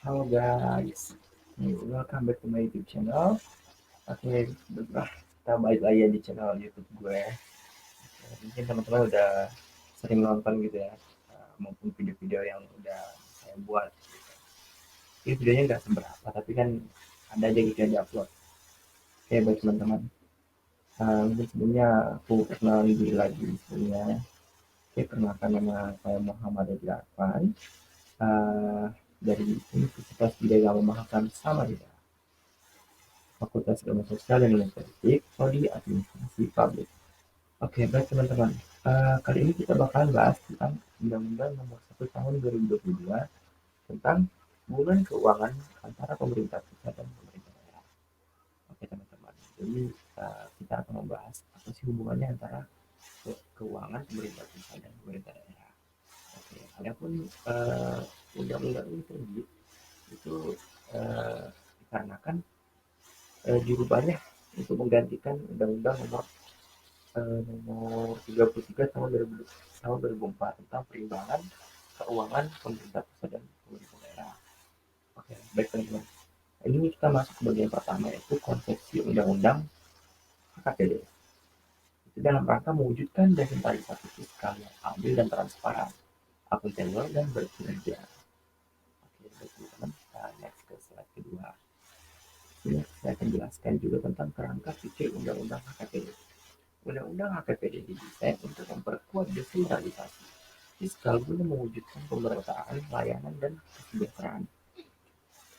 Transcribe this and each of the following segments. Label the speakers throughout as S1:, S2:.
S1: Halo guys, welcome back to my YouTube channel. Oke, baiklah, kita balik lagi ya di channel YouTube gue. Mungkin teman-teman udah sering nonton gitu ya, maupun video-video yang udah saya buat. Ini videonya nggak seberapa, tapi kan ada aja gitu yang diupload. Oke, baik teman-teman. Mungkin sebelumnya aku perkenalan diri lagi sebelumnya. Oke, perkenalkan nama saya Muhammad Edi Arfan. Uh, dari Universitas Bidayah Mahakam Samarinda. Fakultas Ilmu Sosial dan Ilmu Politik, Prodi Administrasi Publik. Oke, baik teman-teman. Kali ini kita bakalan bahas tentang Undang-Undang Nomor 1 Tahun 2022 tentang hubungan keuangan antara pemerintah pusat dan pemerintah daerah. Oke teman-teman. Jadi kita akan membahas apa sih hubungannya antara keuangan pemerintah pusat dan pemerintah daerah. Oke, adapun undang-undang ini terbit itu dikarenakan dirubahnya untuk menggantikan Undang-Undang nomor 33 tahun 2004 tentang perimbangan keuangan pemerintah pusat dan pemerintah daerah. Oke, baik teman-teman. Ini kita masuk ke bagian pertama yaitu konsepsi undang-undang HKPD. Itu dalam rangka mewujudkan desentralisasi fiskal yang adil dan transparan, akuntabel dan berkinerja. Oke, baik teman-teman. Kita next ke slide kedua. Ini saya akan jelaskan juga tentang kerangka pikir undang-undang HKPD. Undang-undang HKPD didesain untuk memperkuat desentralisasi fiskal guna mewujudkan pemerataan layanan dan kesejahteraan.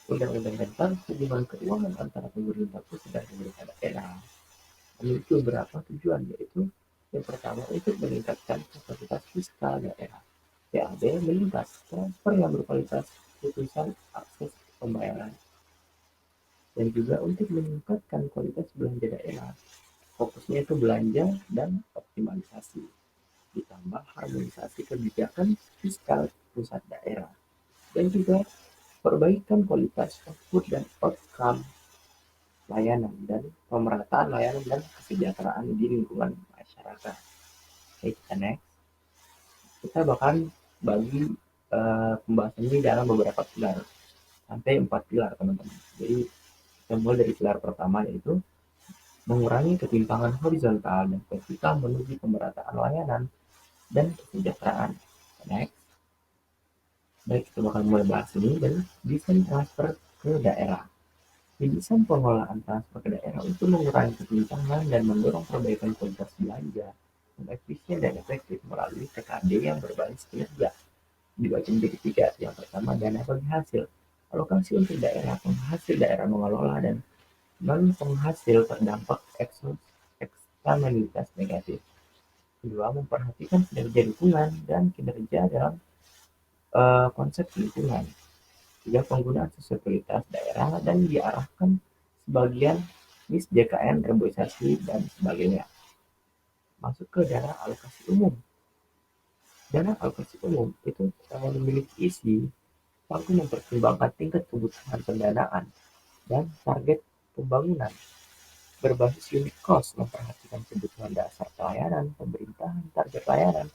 S1: Undang-undang tentang hubungan keuangan antara pemerintah pusat dan pemerintah daerah memiliki beberapa tujuan, yaitu yang pertama untuk meningkatkan kapasitas fiskal daerah, PAD meningkat, transfer yang berkualitas, putusan akses pembayaran, dan juga untuk meningkatkan kualitas belanja daerah. Fokusnya itu belanja dan optimalisasi, ditambah harmonisasi kebijakan fiskal pusat daerah, dan juga perbaikan kualitas output dan outcome layanan dan pemerataan layanan dan kesejahteraan di lingkungan masyarakat. Oke, kita next. Kita bahkan bagi pembahasan ini dalam beberapa pilar, sampai 4 pilar teman-teman. Jadi kita mulai dari pilar pertama yaitu mengurangi ketimpangan horizontal dan vertikal menuju pemerataan layanan dan kesejahteraan. Next. Baik, kita bakal mulai bahas ini dan desain transfer ke daerah. Desain pengelolaan transfer ke daerah untuk mengurangi ketimpangan dan mendorong perbaikan kualitas belanja yang efisien dan efektif melalui TKD yang berbasis kinerja. Dibagi menjadi tiga. Yang pertama, dana bagi hasil. Alokasi untuk daerah penghasil daerah mengelola dan non-penghasil terdampak eksternalitas negatif. Kedua, memperhatikan kinerja dukungan dan kinerja dalam konsep lingkungan. Tiga, penggunaan sesuai daerah dan diarahkan sebagian NIS, JKN, reboisasi, dan sebagainya. Masuk ke dana alokasi umum. Dana alokasi umum itu memiliki isi mampu mempertimbangkan tingkat kebutuhan pendanaan dan target pembangunan. Berbasis unit cost, memperhatikan kebutuhan dasar pelayanan, pemerintahan, target layanan,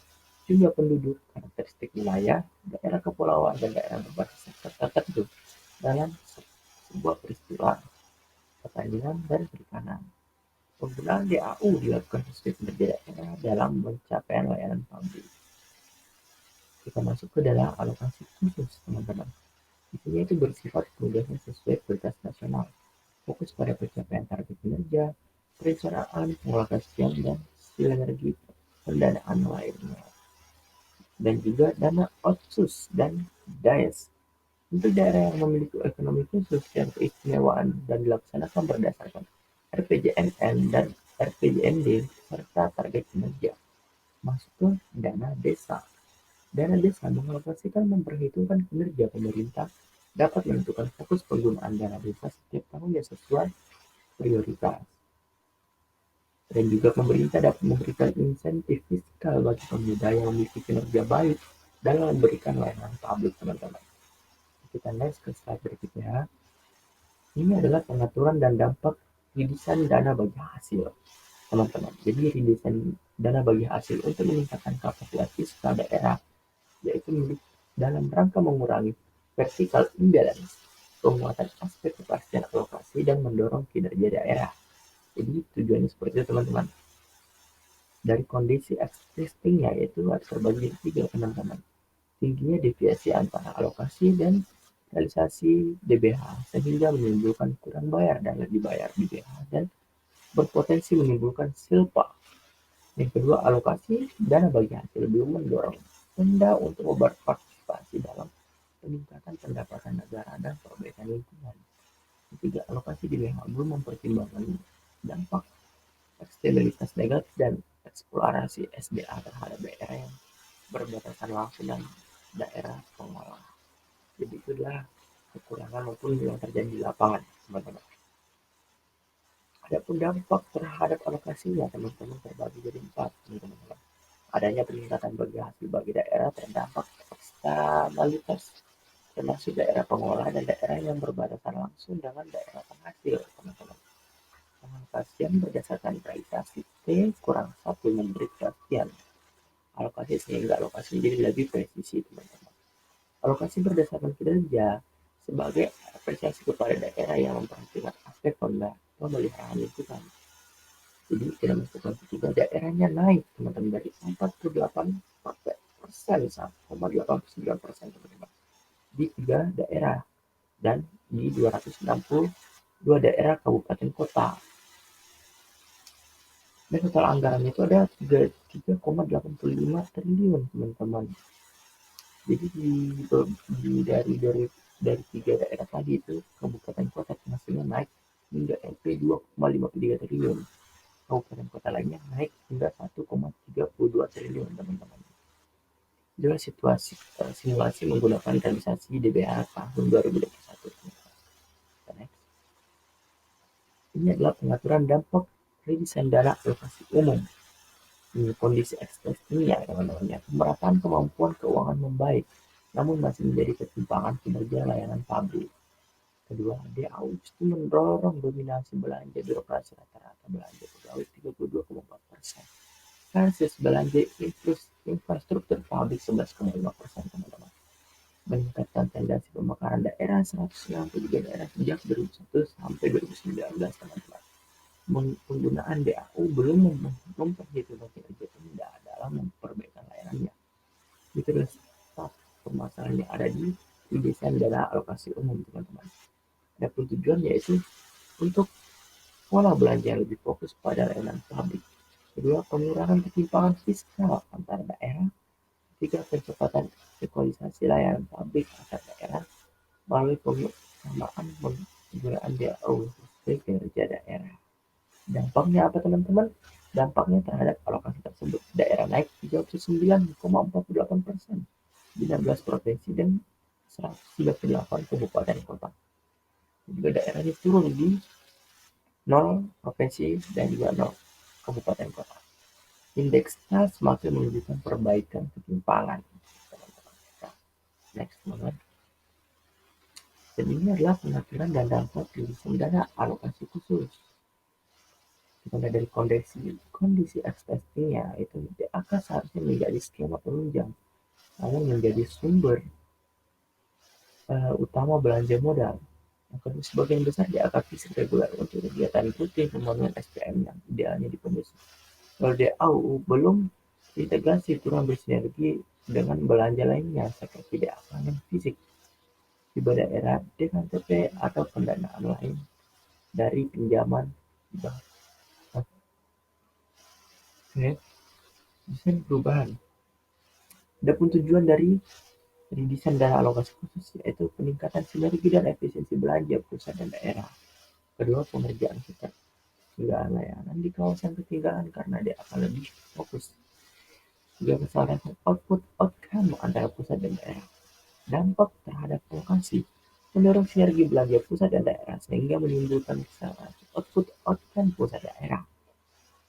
S1: jumlah penduduk, karakteristik wilayah, daerah kepulauan, dan daerah berbasis sektor tertentu dalam sebuah peristiwa pertanian dan perikanan. Penggunaan DAU dilakukan sesuai kinerja daerah dalam pencapaian layanan publik. Kita masuk ke dalam alokasi khusus, teman-teman. Isinya itu bersifat kemudahan sesuai prioritas nasional, fokus pada pencapaian target kinerja, perencanaan, pengalokasian, dan sinergi pendanaan lainnya. Dan juga dana otsus dan DAES untuk daerah yang memiliki ekonomi khusus dan keistimewaan dan dilaksanakan berdasarkan RPJMN dan RPJMD serta target kinerja. Masuk ke dana desa. Dana desa mengalokasikan memperhitungkan kinerja pemerintah dapat menentukan fokus penggunaan dana desa setiap tahunnya sesuai prioritas. Dan juga pemerintah dapat memberikan insentif fiskal bagi pemuda yang memiliki kinerja baik dalam memberikan layanan publik, teman-teman. Kita next ke slide berikutnya. Ini adalah pengaturan dan dampak redesign dana bagi hasil, teman-teman. Jadi redesign dana bagi hasil untuk meningkatkan kapasitas fiskal daerah, yaitu dalam rangka mengurangi vertical imbalance, penguatan aspek kepastian alokasi dan mendorong kinerja daerah. Jadi tujuannya seperti itu teman-teman. Dari kondisi existingnya itu terbagi jadi 3 teman-teman. Tingginya deviasi antara alokasi dan realisasi DBH sehingga menimbulkan kurang bayar dan lebih bayar DBH dan berpotensi menimbulkan silpa. Yang kedua, alokasi dana bagi hasil belum mendorong Pemda untuk berpartisipasi dalam peningkatan pendapatan negara dan perbaikan lingkungan. Ketiga, alokasi DBH belum mempertimbangkan dampak eksternalitas negatif dan eksplorasi SDA terhadap daerah yang berbatasan langsung dan daerah pengolah. Jadi itulah kekurangan maupun yang terjadi di lapangan, teman-teman. Adapun dampak terhadap alokasinya, teman-teman, terbagi jadi 4, teman-teman. Adanya peningkatan bagi hasil bagi daerah terdampak eksternalitas, termasuk daerah pengolah dan daerah yang berbatasan langsung dengan daerah penghasil, teman-teman. Pengalokasian berdasarkan realisasi T kurang 1 memberi perhatian alokasi sehingga alokasi menjadi lebih presisi, teman-teman. Alokasi berdasarkan kinerja sebagai apresiasi kepada daerah yang memperhatikan aspek pemeliharaan lingkungan. Jadi kita masukkan ketiga daerahnya naik, teman-teman, dari 48% sampai 0,89%, teman-teman, di 3 daerah dan di 262 daerah kabupaten kota. Dan total anggarannya itu ada 3,85 triliun, teman-teman. Jadi dari 3 daerah tadi itu kabupaten kota hasilnya naik hingga MP 2,53 triliun. Kabupaten kota lainnya naik hingga 1,32 triliun, teman-teman. Itulah simulasi menggunakan realisasi DBH tahun 2021. Ini adalah pengaturan dampak redesign dana alokasi umum. Ini kondisi ekspektasinya, teman-teman, ya. Pemerataan kemampuan keuangan membaik, namun masih menjadi ketimpangan kinerja layanan publik. Kedua, DAU justru mendorong dominasi belanja birokrasi rata-rata belanja pegawai 32,4%. Versus belanja infrastruktur publik 11,5%, teman-teman. Meningkatkan tendensi pemekaran daerah 163 daerah sejak 2001 sampai 2019, teman-teman. Penggunaan DAU belum memperhitungkan kinerja Pemda dalam memperbaikan layanannya. Itu adalah staf permasalahan yang ada di desain dana alokasi umum, teman-teman. Adapun tujuan yaitu untuk pola belanja yang lebih fokus pada layanan publik. Kedua, pengurangan ketimpangan fiskal antar daerah. Ketiga, percepatan equalisasi layanan publik antar daerah melalui penggunaan DAU sebagai kinerja daerah. Dampaknya apa, teman-teman? Dampaknya terhadap alokasi tersebut, daerah naik 39,48% di 16 provinsi dan 138 kabupaten kota. Juga daerahnya turun di 0 provinsi dan juga 0 kabupaten kota. Indeksnya semakin menunjukkan perbaikan ketimpangan, teman-teman. Nah, next, teman-teman. Dan ini adalah pengaturan dan dampak redesign dana alokasi khusus. Kita lihat dari kondisi ekspektasinya itu DAK seharusnya menjadi skema penunjang, namun menjadi sumber utama belanja modal. Yang kedua, sebagian besar DAK fisik reguler untuk kegiatan rutin pembangunan SPM yang idealnya dipenuhi. Kalau DAU belum integrasi kurang bersinergi dengan belanja lainnya seperti DAK non fisik tiba daerah dengan TP atau pendanaan lain dari pinjaman hibah. Desain perubahan. Adapun tujuan dari redesign dana alokasi khusus yaitu peningkatan sinergi dan efisiensi belanja pusat dan daerah. Kedua, pengerjaan ketersediaan layanan di kawasan ketinggalan karena dia akan lebih fokus. Juga kesalahan output outcome antara pusat dan daerah. Dampak terhadap alokasi mendorong sinergi belanja pusat dan daerah sehingga menimbulkan kesalahan output outcome pusat daerah.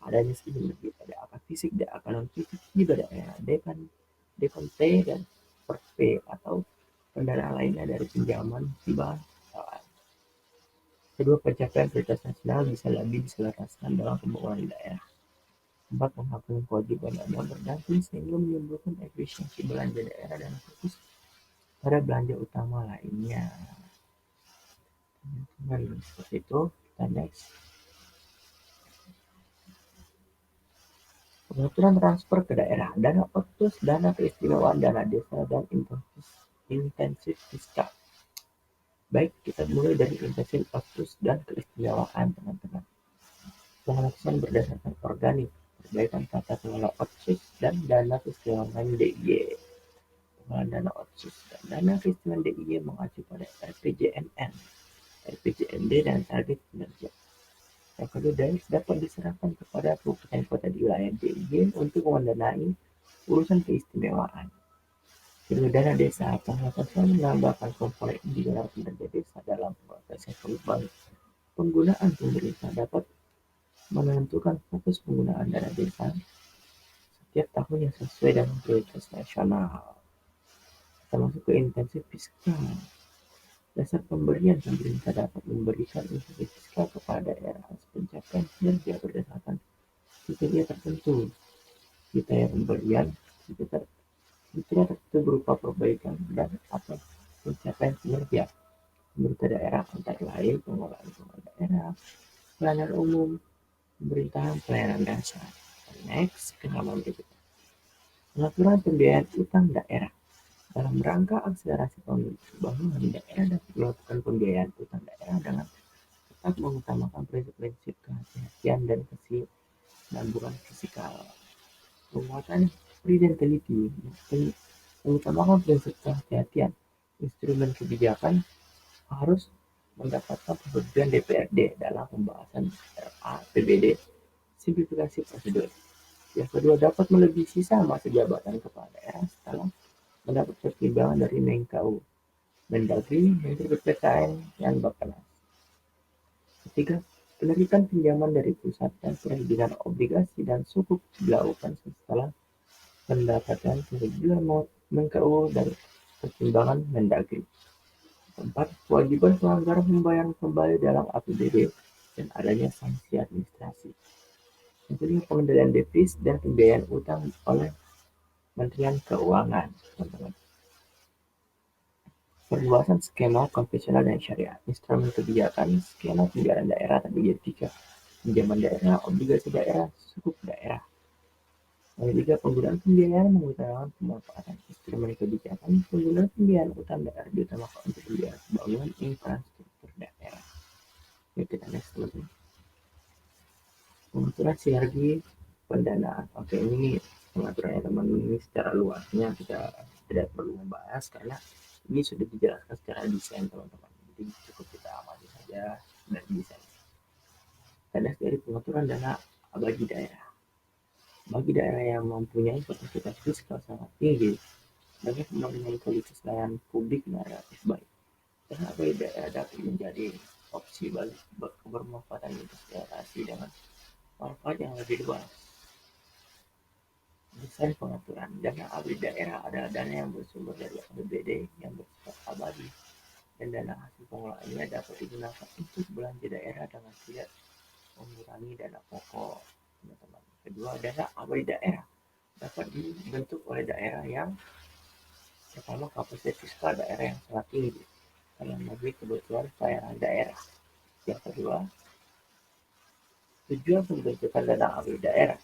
S1: Adanya sinergi pada akar fisik dan akar non fisik di daerah Dekon T dan per P atau pendanaan lainnya dari pinjaman hibah. Kedua, pencapaian prioritas nasional bisa lebih diselaraskan dalam pembangunan daerah. Empat, menghapus kewajiban dana berdamping sehingga menimbulkan efisiensi belanja daerah dan fokus pada belanja utama lainnya. Seperti itu. Kita next. Pengaturan transfer ke daerah, dana otsus, dana keistimewaan, dana desa, dan intensif fiskal. Baik, kita mulai dari intensif otsus dan keistimewaan, teman-teman. Pengawasan berdasarkan organik, perbaikan tata kelola otsus, dan dana keistimewaan DIY. Pengelolaan dana otsus dan dana keistimewaan DIY mengacu pada RPJMN, RPJMD, dan target kinerja. Yang kedua, dapat diserahkan kepada kabupaten kota di wilayah DIY untuk mendanai urusan keistimewaan. Kedua, dana desa. Pengawasan menambahkan komponen di dalam kinerja desa dalam proses penggunaan pemerintah dapat menentukan fokus penggunaan dana desa setiap tahunnya sesuai dengan prioritas nasional. Kita masuk ke intensif fiskal. Dasar pemberian pemerintah dapat memberikan insentif fiskal kepada daerah atas pencapaian kinerja berdasarkan kriteria tertentu. Kriteria pemberian kriteria tertentu berupa perbaikan dan atau pencapaian kinerja pemerintah daerah antara lain pengelolaan daerah, pelayanan umum, pemerintahan pelayanan dasar. Next, ke halaman berikutnya. Pengaturan pembiayaan utang daerah. Dalam rangka akselerasi pembangunan daerah dapat melakukan pembiayaan utang daerah dengan tetap mengutamakan prinsip-prinsip kehati-hatian dan kesinambungan fiskal. Penguatan prudentiality mengutamakan prinsip kehati-hatian. Instrumen kebijakan harus mendapatkan persetujuan DPRD dalam pembahasan RAPBD. Simplifikasi prosedur. Yang kedua, dapat melebihi sisa masa jabatan kepala daerah setelah mendapat pertimbangan dari Menkeu, Mendagri, Menteri PPKN, dan Bappenas. Ketiga, penerimaan pinjaman dari pusat dan perlindungan obligasi dan sukuk dilakukan setelah mendapatkan persetujuan Menkeu dan pertimbangan Mendagri. Keempat, kewajiban pelanggaran pembayaran kembali dalam APBD dan adanya sanksi administrasi. Yang kelima, pengendalian defisit dan pembiayaan utang oleh Kementerian Keuangan, teman-teman. Perluasan skema konvensional dan syariah. Instrumen kebijakan, skema pembiayaan daerah terbagi tiga: pinjaman daerah, obligasi daerah, sukuk daerah. Yang ketiga, penggunaan pembiayaan mengutamakan pemanfaatan instrumen kebijakan. Penggunaan pembiayaan utang daerah diutamakan untuk pembiayaan pembangunan infrastruktur daerah. Yuk kita next, teman-teman. Pengaturan sinergi pendanaan. Oke, ini pengaturannya teman-teman, ini secara luasnya kita tidak perlu membahas karena ini sudah dijelaskan secara desain, teman-teman. Jadi cukup kita amati saja dari desain. Ada dari pengaturan dana bagi daerah. Bagi daerah yang mempunyai kapasitas fiskal sangat tinggi, banyak pembangunan kualitas layanan publik yang relatif baik. Karena bagi daerah dapat menjadi opsi bagi bermanfaatan investasi dengan manfaat yang lebih luas. Desain pengaturan dana abadi daerah adalah dana yang bersumber dari APBD yang bersifat abadi dan dana hasil pengelolaannya dapat digunakan untuk belanja daerah dengan tidak mengurangi dana pokok, teman-teman. Kedua, dana abadi daerah dapat dibentuk oleh daerah yang pertama kapasitas fiskal daerah yang sangat tinggi dalam memenuhi kebutuhan pelayanan daerah. Yang kedua, tujuan pembentukan dana abadi daerah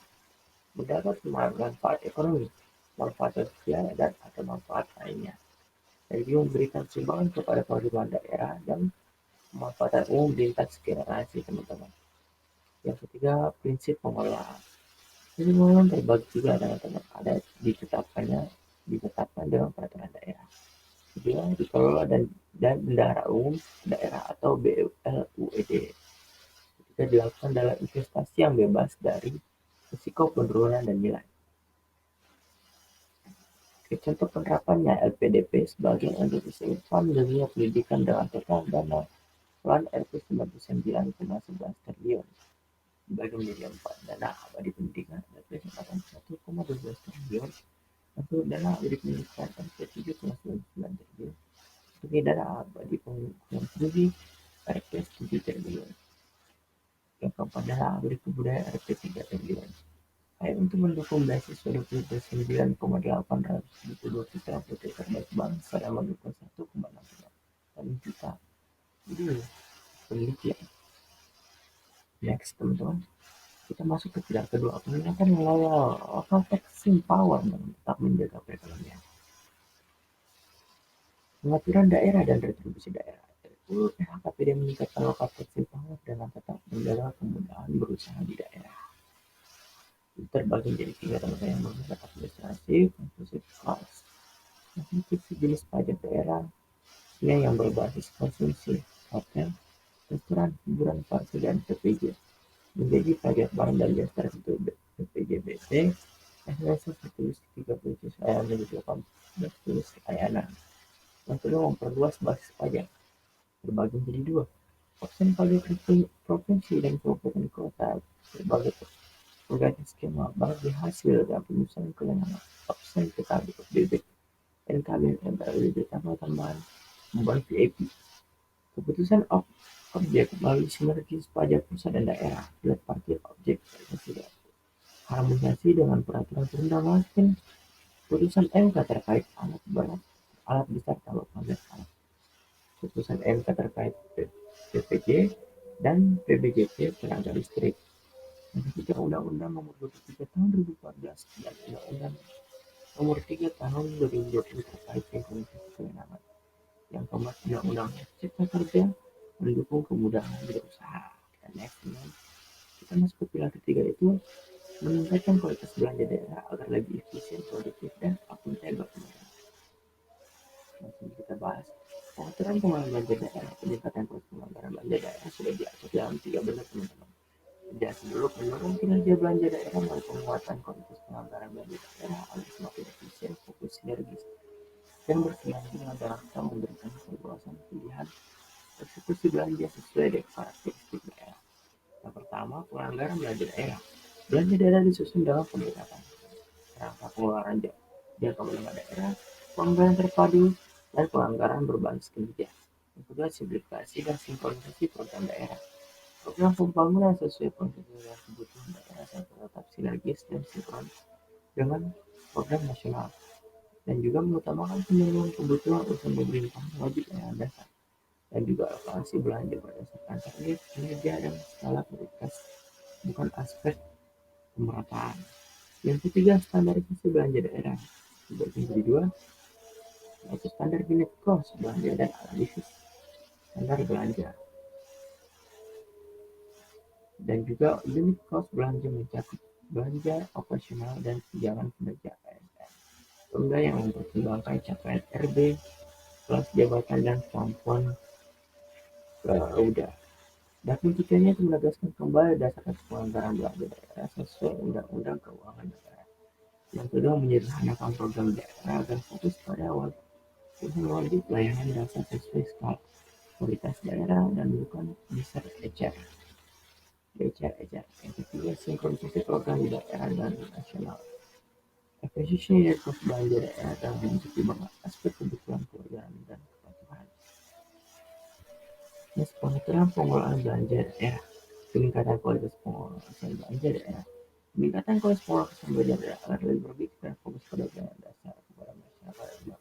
S1: mendapat manfaat ekonomi, manfaat sosial, dan atau manfaat lainnya. Jadi memberikan sumbangan kepada penerimaan daerah dan pemanfaatan umum lintas generasi, teman-teman. Yang ketiga, prinsip pengelolaan. Prinsip pengelolaan terbagi juga, teman-teman. Ada ditetapkan dengan peraturan daerah. Kedua, dikelola dan bendahara umum daerah atau BULUED. Ketiga, dilakukan dalam investasi yang bebas dari risiko penurunan dan nilai. Contoh penerapannya LPDP sebagai Indonesia Fund dunia pendidikan dengan total dana pelan Rp 99,11 triliun dibagi menjadi 4. Dana abadi pendidikan Rp 1,12 triliun untuk dana abadi pendidikan Rp 7,99 triliun sebagai dana abadi pendidikan studi Rp 7 triliun. Yang keempat, dana abadi kebudayaan Rp 3 triliun. Untuk mendukung beasiswa 29,822 juta putri terbaik bangsa dan mendukung 1,68 juta ide penelitian. Next teman-teman, kita masuk ke pilar kedua, peningkatan local taxing power dan tetap menjaga perekonomian. Pengaturan daerah dan retribusi daerah, yaitu LHKPD meningkatkan local taxing power dengan tetap menjaga kemudahan berusaha di daerah. Terbagi menjadi 3 teman-teman yang menggunakan administratif, inklusif, cost. Konstitusi jenis pajak daerah yang berbasis konsumsi, hotel, restoran, hiburan, parkir, dan PPJ. Menjadi pajak barang dan jasa tertentu PPJBT, SLS 130 layanan menjadi 18 layanan. Yang kedua, memperluas basis pajak, berbagi menjadi 2. Opsi pajak provinsi dan kabupaten kota berbagai berbagai skema bagi hasil dan penyusunan kewenangan. Opsi PKB, BB, NKB, NKB, tambahan membuat VIP. Keputusan objek melalui sinergis pajak pusat dan daerah, pilot parkir objek presiden. Harmonisasi dengan peraturan perundang-undangan, putusan MK terkait alat berat, alat besar kalau pajak alat. Putusan MK terkait PPJ dan PBJT tenaga listrik. Yang ketiga, Undang-Undang Nomor 23 Tahun 2014 dan Undang-Undang Nomor 3 Tahun 2020 terkait sinkronisasi kewenangan. Yang keempat, Undang-Undang Cipta Kerja mendukung kemudahan berusaha. Dan next, kita masuk ke pilar ketiga, itu meningkatkan kualitas belanja daerah agar lebih efisien, produktif, dan akuntabel. Langsung kita bahas. Pengaturan pengelolaan belanja daerah, peningkatan kualitas penganggaran belanja daerah sudah diatur dalam 3 benar teman-teman. Penjelasan dulu, mendorong kinerja belanja daerah melalui penguatan kualitas penganggaran belanja daerah agar semakin efisien, fokus, sinergis, dan bersinergi dengan daerah memberikan keluasan pilihan eksekusi belanja sesuai dengan karakteristik daerah. Yang pertama, penganggaran belanja daerah. Belanja daerah disusun dalam pendekatan kerangka pengeluaran jangka menengah daerah, penganggaran terpadu, dan penganggaran berbasis kinerja. Yang kedua, simplifikasi dan sinkronisasi program daerah. Program pembangunan sesuai konsep dan kebutuhan daerah serta tetap sinergis dan sinkron dengan program nasional. Dan juga mengutamakan pemenuhan kebutuhan usaha pemerintah wajib layanan dasar. Dan juga alokasi belanja berdasarkan target, kinerja, dan skala prioritas, bukan aspek pemerataan. Yang ketiga, standarisasi belanja daerah. Dibagi menjadi 2, yaitu standar unit cost belanja dan analisis standar belanja. Dan juga unit cost belanja mencakup belanja operasional dan tunjangan kinerja ASN. Pemda yang mempertimbangkan capaian RB, kelas jabatan, dan kemampuan udah. Dan ketiganya itu menegaskan kembali dasar penganggaran belanja daerah sesuai Undang-Undang Keuangan Negara. Yang kedua, menyederhanakan program daerah agar fokus pada wajib layanan dasar sesuai skala kualitas daerah dan bukan besar ecer. Yang ketiga, sinkronisasi program di daerah dan nasional. Efisiensi dan kos belanja daerah dan mempertimbangkan aspek kebutuhan keluarga dan kepatuhan. Pengaturan pengelolaan belanja daerah. Peningkatan kualitas pengelolaan belanja daerah. Peningkatan kualitas pengelolaan belanja daerah agar lebih berbaik dan fokus pada belanja dasar kepada masyarakat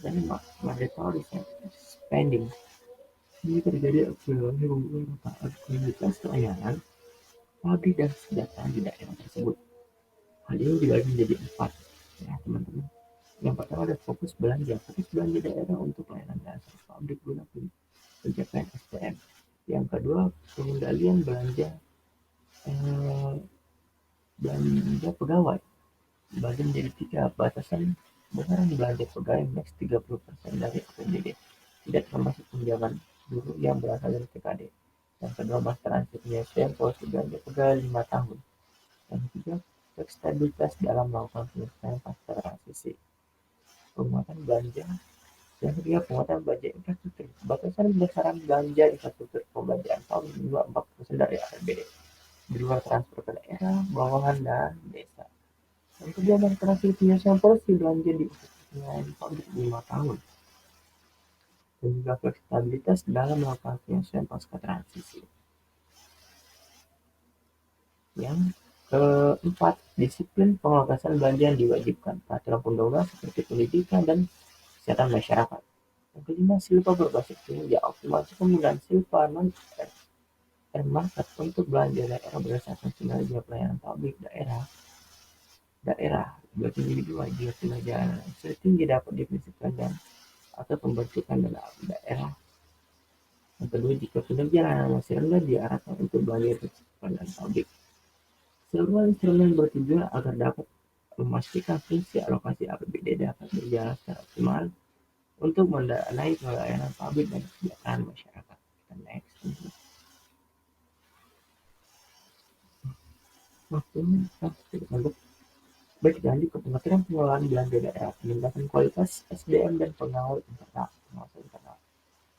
S1: dan mandatory spending. Ini terjadi akibat beberapa aktivitas layanan, pabrik, dan kesejahteraan di daerah tersebut. Hal ini dibagi menjadi 4, ya teman-teman. Yang pertama ada fokus belanja daerah untuk layanan dasar pabrik guna pencapaian SPM. Yang kedua, pengendalian belanja pegawai dibagi menjadi 3, batasan besaran belanja pegawai max 30% dari APBD, tidak termasuk tunjangan guru yang berasal dari TKD. Yang kedua, mas transfer penyesuaian polisi belanja pegawai 5 tahun. Yang ketiga, fleksibilitas dalam melakukan penyesuaian pasca transisi. Penguatan belanja. Yang ketiga, penguatan belanja infrastruktur. Batasan besaran belanja infrastruktur pembelanjaan tahun 40% dari APBD di luar transfer ke daerah, bawahan, dan desa. Yang kedua, mas transfer penyesuaian polisi belanja di pabrik 5 tahun. Dan juga fleksibilitas dalam melakukan penyesuaian pasca transisi. Yang Keempat, disiplin pengelolaan belanja yang diwajibkan, peraturan undang-undang seperti pendidikan dan kesehatan masyarakat. Yang kelima, silpa berbasis kinerja, optimasi penggunaan silpa non-market untuk belanja daerah berdasarkan kinerja pelayanan publik daerah bagi individu jika kinerja setinggi dapat didefinisikan dan atau pembentukan daerah. Yang kedua, jika kinerja masih rendah diarahkan untuk belanja pelayanan publik. Seluruh instrumen bertujuan agar dapat memastikan fungsi alokasi APBD dapat berjalan secara optimal untuk mendanai pelayanan publik dan kesejahteraan masyarakat. Kita next. Waktunya untuk berlanjut ke pengaturan pengelolaan belanja daerah, peningkatan kualitas SDM dan pengawasan internal.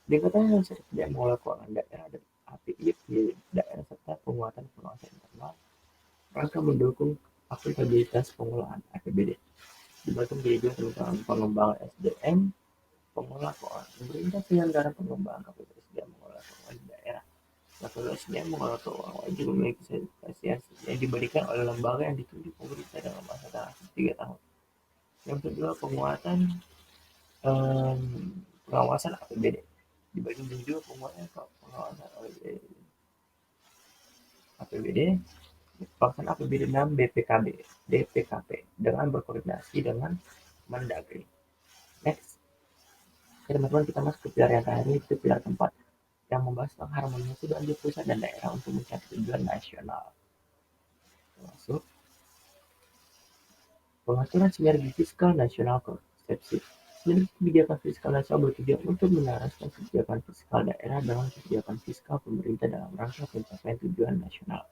S1: Peningkatan SDM mengelola keuangan daerah dan API di daerah serta penguatan pengawasan internal rangka mendukung akuntabilitas pengelolaan APBD. Dibagi menjadi dua tentang pengembangan SDM, pengelola keuangan. Pemerintah penyelenggara pengembangan kapasitas SDM mengelola keuangan daerah. Kapasitas SDM mengelola keuangan wajib memiliki sertifikasi yang diberikan oleh lembaga yang ditunjuk pemerintah dalam masa tahapan 3 tahun. Yang kedua, pengawasan APBD. Dibagi menjadi dua penguatan pengawasan APBD. Pelaksanaan APBD 6 DPKP dengan berkoordinasi dengan Mendagri. Next. Teman-teman, kita masuk ke pilar yang terakhir, itu pilar keempat yang membahas tentang harmonisasi belanja pusat dan daerah untuk mencapai tujuan nasional. Masuk pengaturan sinergi fiskal nasional konsepsi. Sinergi kebijakan fiskal nasional bertujuan untuk menyelaraskan kebijakan fiskal daerah dengan kebijakan fiskal pemerintah dalam rangka pencapaian tujuan nasional.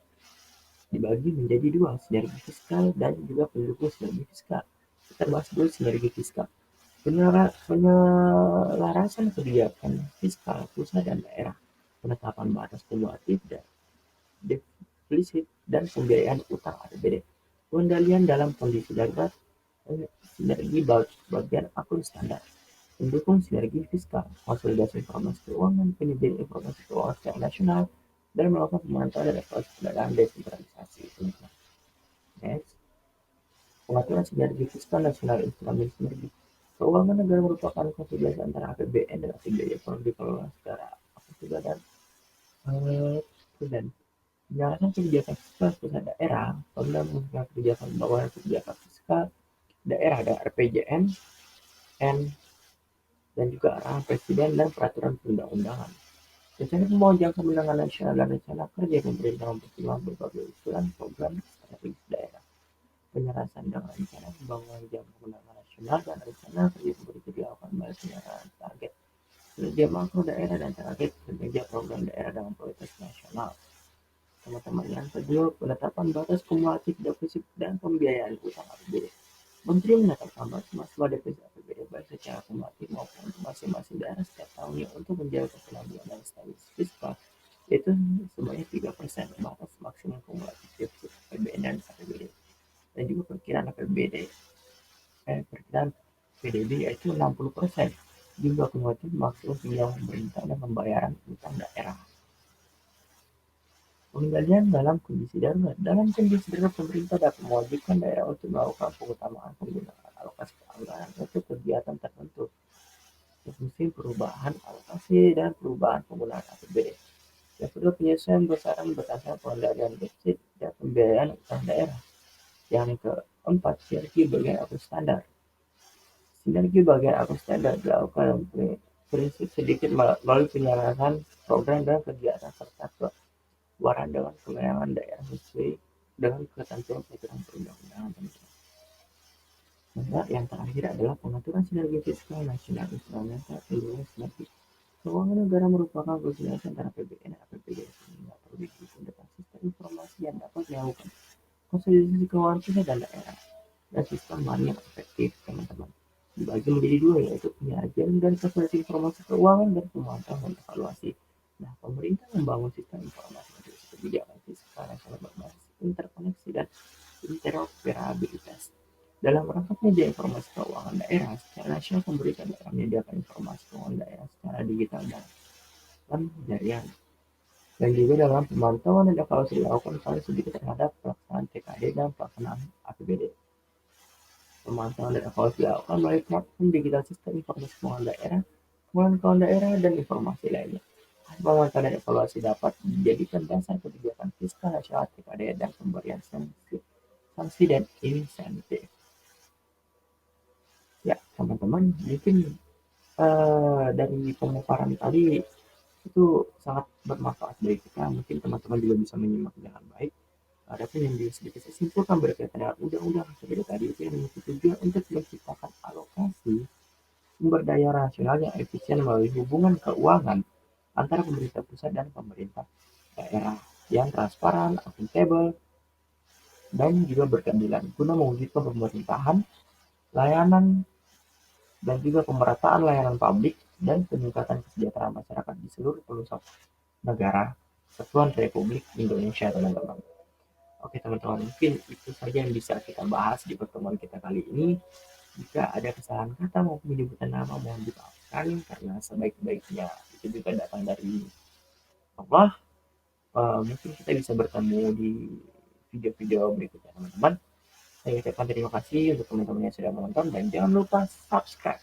S1: Dibagi menjadi dua, sinergi fiskal dan juga pendukung sinergi fiskal. Kita bahas dulu sinergi fiskal. Penyelarasan kebijakan fiskal pusat dan daerah, penetapan batas kumulatif dan defisit dan pembiayaan utang APBD, pengendalian dalam kondisi darurat, sinergi bagian akun standar, pendukung sinergi fiskal, konsolidasi informasi keuangan, penyediaan informasi keuangan secara nasional, dan melakukan pemantauan dan evaluasi pendanaan desentralisasi. Next. Pengaturan sinergi fiskal nasional, instrumen sinergi keuangan negara merupakan konsolidasi antara APBN dan APBD yang perlu dikelola secara akuntabel dan prudent. Penyelesaian kebijakan fiskal pusat daerah, program mengusulkan kebijakan pembangunan kebijakan fiskal daerah dan RPJM, dan juga arahan presiden dan peraturan perundang-undangan. Rencana pembangunan jangka menengah nasional dan rencana kerja pemerintah mempertimbangkan berbagai usulan program strategis daerah. Penyelesaian dengan rencana pembangunan jangka menengah nasional dan rencana kerja pemerintah dilakukan melalui penyelesaian target kinerja makro daerah dan target kinerja program daerah dengan prioritas nasional. Teman-teman, yang kedua, penetapan batas kumulatif defisit dan pembiayaan utang APBD. Menteri menetapkan batas maksimal defisit APBD baik secara kumulatif maupun untuk masing-masing daerah setiap tahunnya untuk menjaga kepentingan dan stabilitas fiskal, yaitu sebanyak 3% batas maksimum kumulatif defisit APBN dan APBD. Dan juga perkiraan PDB yaitu 60% jumlah kumulatif maksimum pinjaman pemerintah dan pembayaran utang daerah. Pengendalian dalam kondisi darurat. Dalam kondisi darurat, pemerintah dapat mewajibkan daerah untuk melakukan pengutamaan penggunaan alokasi anggaran untuk kegiatan tertentu, seperti perubahan alokasi dan perubahan penggunaan APBD. Yang kedua, penyesuaian besaran berdasarkan pengendalian defisit dan pembiayaan utang daerah. Yang keempat, sinergi bagian akun standar. Sinergi bagian akun standar dilakukan prinsip sedikit melalui penyelesaian program dan kegiatan serta keluaran dengan kewenangan daerah sesuai dengan ketentuan peraturan perundang-undangan. Nah, yang terakhir adalah pengaturan sinergi fiskal nasional instrumen pendukung sinergi keuangan negara merupakan konsolidasi antara APBN dan APBD sehingga perlu didukung dengan sistem informasi yang dapat melakukan konsolidasi keuangan pusat dan daerah dan sistem money yang efektif, teman-teman. Dibagi menjadi dua, yaitu penyajian dan konsolidasi informasi keuangan dan pemantauan dan evaluasi. Nah, pemerintah membangun sistem informasi untuk kebijakan fiskal nasional berbasis interkoneksi dan interoperabilitas. Dalam rangka penyedia informasi keuangan daerah secara nasional, pemerintah daerah menyediakan informasi keuangan daerah secara digital dan jaringan. Dan juga dalam pemantauan dan evaluasi dilakukan misalnya sedikit terhadap pelaksanaan TKD dan pelaksanaan APBD. Pemantauan dan evaluasi dilakukan melalui platform digital sistem informasi keuangan daerah, dan informasi lainnya. Pemantauan dan evaluasi dapat dijadikan dasar kebijakan fiskal nasional TKD dan pemberian sanksi dan insentif. Ya, teman-teman, mungkin dari pemaparan tadi itu sangat bermanfaat bagi kita. Mungkin teman-teman juga bisa menyimak dengan baik. Adapun yang bisa sedikit saya simpulkan berkaitan dengan undang-undang APBD tadi itu yang tujuan untuk menciptakan alokasi sumber daya nasional yang efisien melalui hubungan keuangan antara pemerintah pusat dan pemerintah daerah yang transparan, akuntabel, dan juga berkeadilan guna mewujudkan pemerintahan, layanan, dan juga pemerataan layanan publik dan peningkatan kesejahteraan masyarakat di seluruh pelosok negara Kesatuan Republik Indonesia, teman-teman. Oke, teman-teman, mungkin itu saja yang bisa kita bahas di pertemuan kita kali ini. Jika ada kesalahan kata maupun penyebutan nama, mohon dimaafkan karena sebaik-baiknya itu juga datang dari Allah. Mungkin kita bisa bertemu di video-video berikutnya, teman-teman. Saya ucapkan terima kasih untuk teman-teman yang sudah menonton dan jangan lupa subscribe,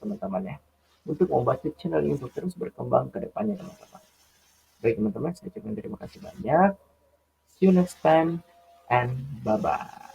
S1: teman-teman ya, untuk membantu channel ini untuk terus berkembang ke depannya, teman-teman. Baik, teman-teman, saya ucapkan terima kasih banyak. See you next time and bye-bye.